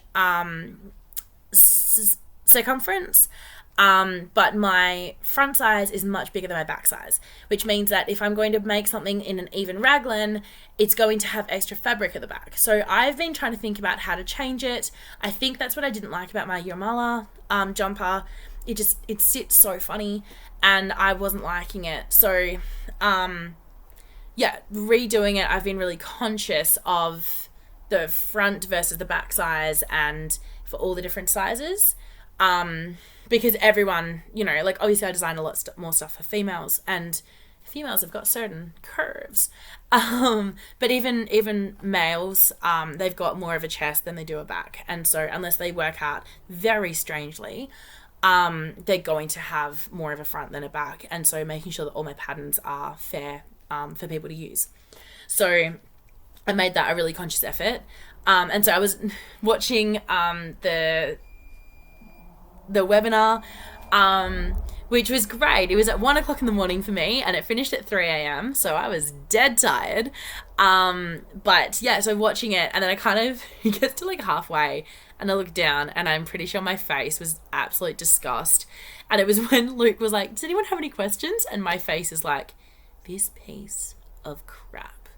circumference, but my front size is much bigger than my back size, which means that if I'm going to make something in an even raglan, it's going to have extra fabric at the back. So I've been trying to think about how to change it. I think that's what I didn't like about my Yarmala jumper. It sits so funny, and I wasn't liking it. So, yeah, redoing it, I've been really conscious of the front versus the back size, and for all the different sizes, because everyone, you know, like, obviously I design a lot more stuff for females, and females have got certain curves, but even males, they've got more of a chest than they do a back, and so unless they work out very strangely, they're going to have more of a front than a back. And so making sure that all my patterns are fair for people to use. So I made that a really conscious effort. And so I was watching the webinar, which was great. It was at 1 o'clock in the morning for me, and it finished at 3 a.m. So I was dead tired. But yeah, so watching it, and then I kind of get to like halfway, and I look down, and I'm pretty sure my face was absolute disgust. And it was when Luke was like, does anyone have any questions? And my face is like, this piece of crap.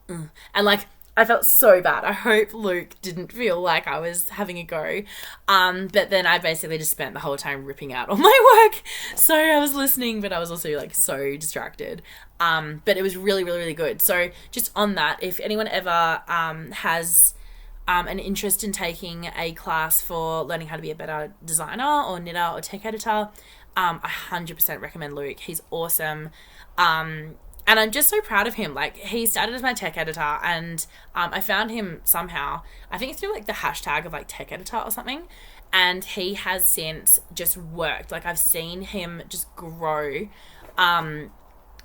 And like, I felt so bad. I hope Luke didn't feel like I was having a go. But then I basically just spent the whole time ripping out all my work. So I was listening, but I was also like so distracted. But it was really, really, really good. So just on that, if anyone ever has an interest in taking a class for learning how to be a better designer or knitter or tech editor, I 100% recommend Luke. He's awesome. And I'm just so proud of him. Like, he started as my tech editor, and I found him somehow, I think through like the hashtag of like tech editor or something, and he has since just worked. Like, I've seen him just grow.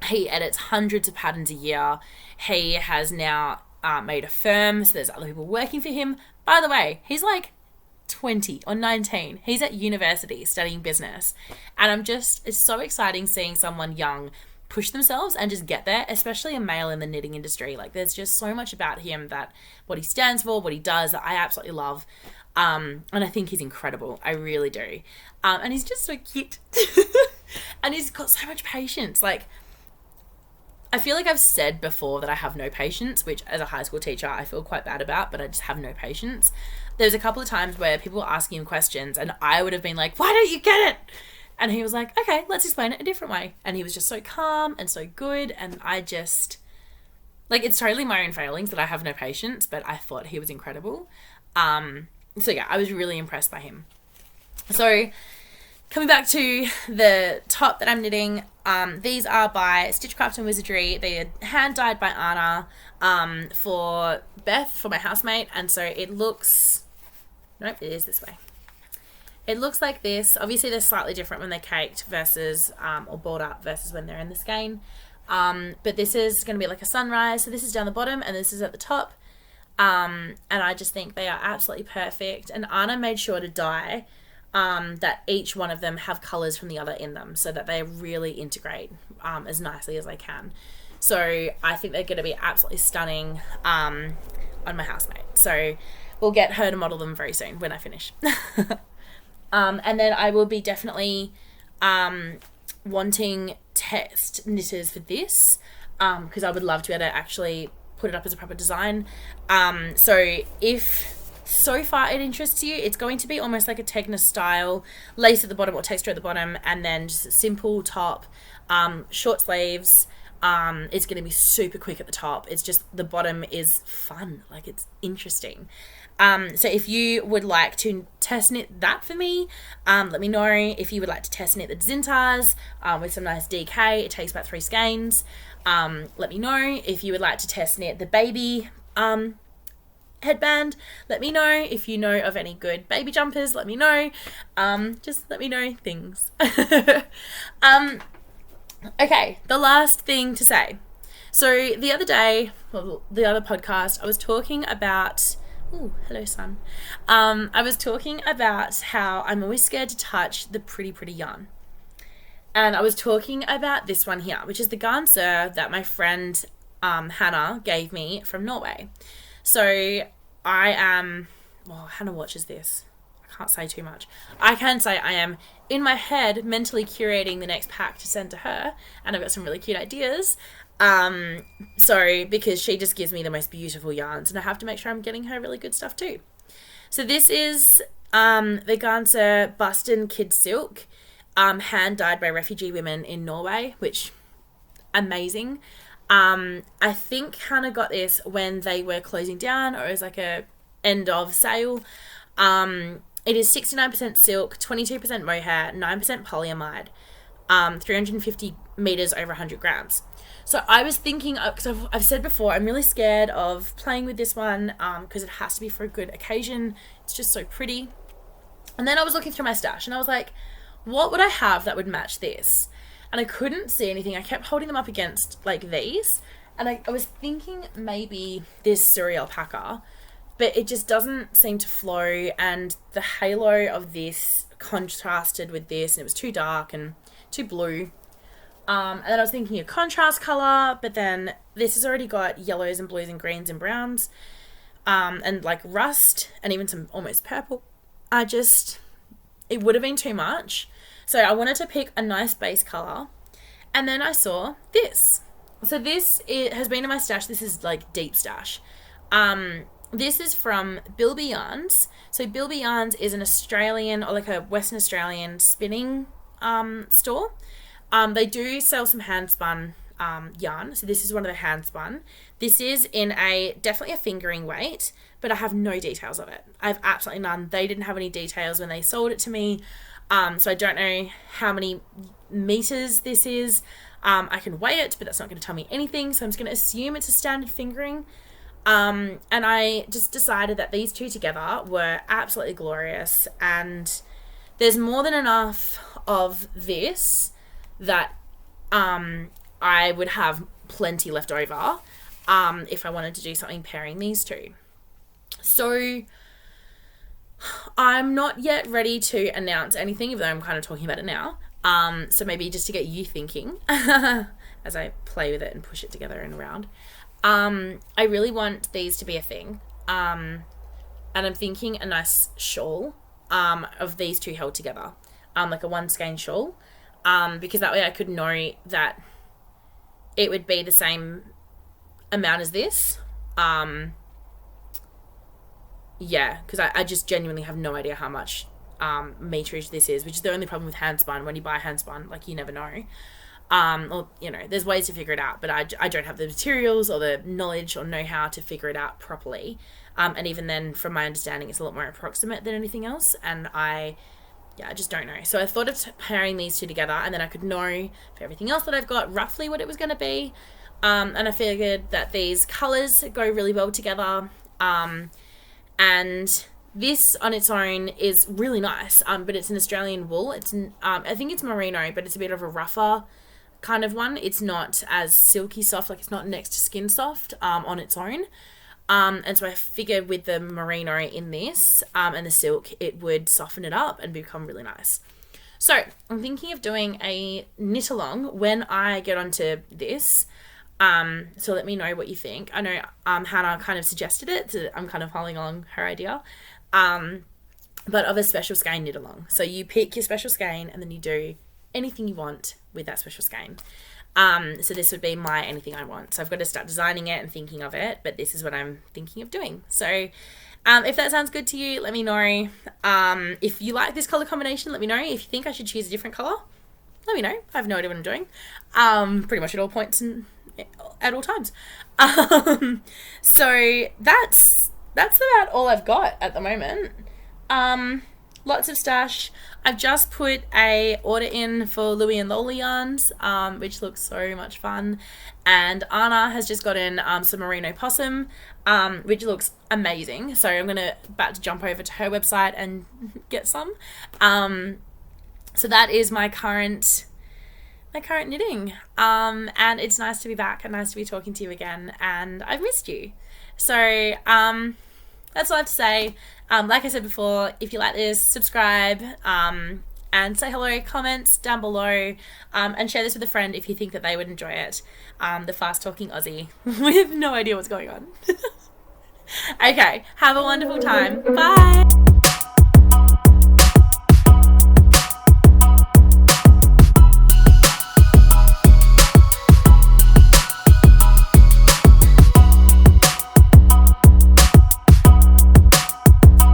He edits hundreds of patterns a year. He has now made a firm, so there's other people working for him. By the way, he's like 20 or 19. He's at university studying business, and it's so exciting seeing someone young push themselves and just get there, especially a male in the knitting industry. Like, there's just so much about him, that what he stands for, what he does, that I absolutely love. And I think he's incredible. I really do. And he's just so cute. And he's got so much patience. Like, I feel like I've said before that I have no patience, which as a high school teacher I feel quite bad about, but I just have no patience. There's a couple of times where people were asking him questions and I would have been like, why don't you get it? And he was like, okay, let's explain it a different way. And he was just so calm and so good. And I just, like, it's totally my own failings that I have no patience, but I thought he was incredible. So yeah, I was really impressed by him. So coming back to the top that I'm knitting, these are by Stitchcraft and Wizardry. They are hand dyed by Anna for Beth, for my housemate. And so it looks, nope, it is this way. It looks like this. Obviously they're slightly different when they're caked versus, or balled up versus when they're in the skein. But this is going to be like a sunrise. So this is down the bottom and this is at the top. And I just think they are absolutely perfect. And Anna made sure to dye that each one of them have colours from the other in them so that they really integrate as nicely as they can. So I think they're going to be absolutely stunning on my housemate. So we'll get her to model them very soon when I finish. And then I will be definitely wanting test knitters for this because I would love to be able to actually put it up as a proper design. So if so far it interests you, it's going to be almost like a Tegna style, lace at the bottom or texture at the bottom, and then just a simple top, short sleeves. It's going to be super quick at the top. It's just the bottom is fun, like it's interesting. So if you would like to test knit that for me, let me know. If you would like to test knit the Dzintars with some nice DK, it takes about 3 skeins. Let me know. If you would like to test knit the baby headband, let me know. If you know of any good baby jumpers, let me know. Just let me know things. Okay, the last thing to say. So the other day, well, the other podcast, I was talking about, ooh, hello sun. I was talking about how I'm always scared to touch the pretty yarn. And I was talking about this one here, which is the GarnSurr that my friend Hannah gave me from Norway. So I am, well, Hannah watches this. I can't say too much. I can say I am in my head mentally curating the next pack to send to her, and I've got some really cute ideas. So because she just gives me the most beautiful yarns, and I have to make sure I'm getting her really good stuff too. So this is the GarnSurr Bustin Kid Silk, hand dyed by refugee women in Norway, which amazing. I think Hannah got this when they were closing down, or it was like a end of sale. It is 69% silk, 22% mohair, 9% polyamide, 350 meters over 100 grams. So I was thinking, because I've said before, I'm really scared of playing with this one because it has to be for a good occasion. It's just so pretty. And then I was looking through my stash and I was like, what would I have that would match this? And I couldn't see anything. I kept holding them up against like these. And I was thinking maybe this Surrey alpaca, but it just doesn't seem to flow. And the halo of this contrasted with this, and it was too dark and too blue. And then I was thinking a contrast color, but then this has already got yellows and blues and greens and browns, and like rust and even some almost purple. It would have been too much. So I wanted to pick a nice base color, and then I saw this. So this has been in my stash. This is like deep stash. This is from Bilby Yarns. So Bilby Yarns is an Australian, or like a Western Australian spinning store. They do sell some hand spun yarn. So this is one of the hand spun. This is in definitely a fingering weight, but I have no details of it. I have absolutely none. They didn't have any details when they sold it to me. So I don't know how many meters this is. I can weigh it, but that's not going to tell me anything. So I'm just going to assume it's a standard fingering. And I just decided that these two together were absolutely glorious. And there's more than enough of this that I would have plenty left over if I wanted to do something pairing these two. So I'm not yet ready to announce anything, even though I'm kind of talking about it now. So maybe just to get you thinking. as I play with it and push it together and around. I really want these to be a thing. And I'm thinking a nice shawl of these two held together, like a one skein shawl, because that way I could know that it would be the same amount as this. Yeah, because I just genuinely have no idea how much meterage this is, which is the only problem with handspun. When you buy handspun, like, you never know. Or, you know, there's ways to figure it out, but I don't have the materials or the knowledge or know-how to figure it out properly. And even then, from my understanding, it's a lot more approximate than anything else, and I just don't know. So I thought of pairing these two together, and then I could know for everything else that I've got roughly what it was going to be. And I figured that these colours go really well together. And this on its own is really nice, but it's an Australian wool. It's I think it's merino, but it's a bit of a rougher kind of one. It's not as silky soft, like it's not next to skin soft on its own. And so I figured with the merino in this and the silk, it would soften it up and become really nice. So I'm thinking of doing a knit along when I get onto this. So let me know what you think. I know Hannah kind of suggested it, so I'm kind of following along her idea. But of a special skein knit along. So you pick your special skein and then you do anything you want with that special skein. So this would be my anything I want. So I've got to start designing it and thinking of it, but this is what I'm thinking of doing. So if that sounds good to you, let me know. If you like this colour combination, let me know. If you think I should choose a different colour, let me know. I have no idea what I'm doing. Pretty much at all points and at all times. So that's about all I've got at the moment. Lots of stash. I've just put a order in for Louie and Lola yarns, which looks so much fun. And Anna has just gotten some merino possum, which looks amazing. So I'm about to jump over to her website and get some. So that is my current knitting. And it's nice to be back and nice to be talking to you again. And I've missed you. So that's all I have to say. Like I said before, if you like this, subscribe, and say hello, comments down below, and share this with a friend if you think that they would enjoy it. The fast talking Aussie with no idea what's going on. Okay, have a wonderful time. Bye.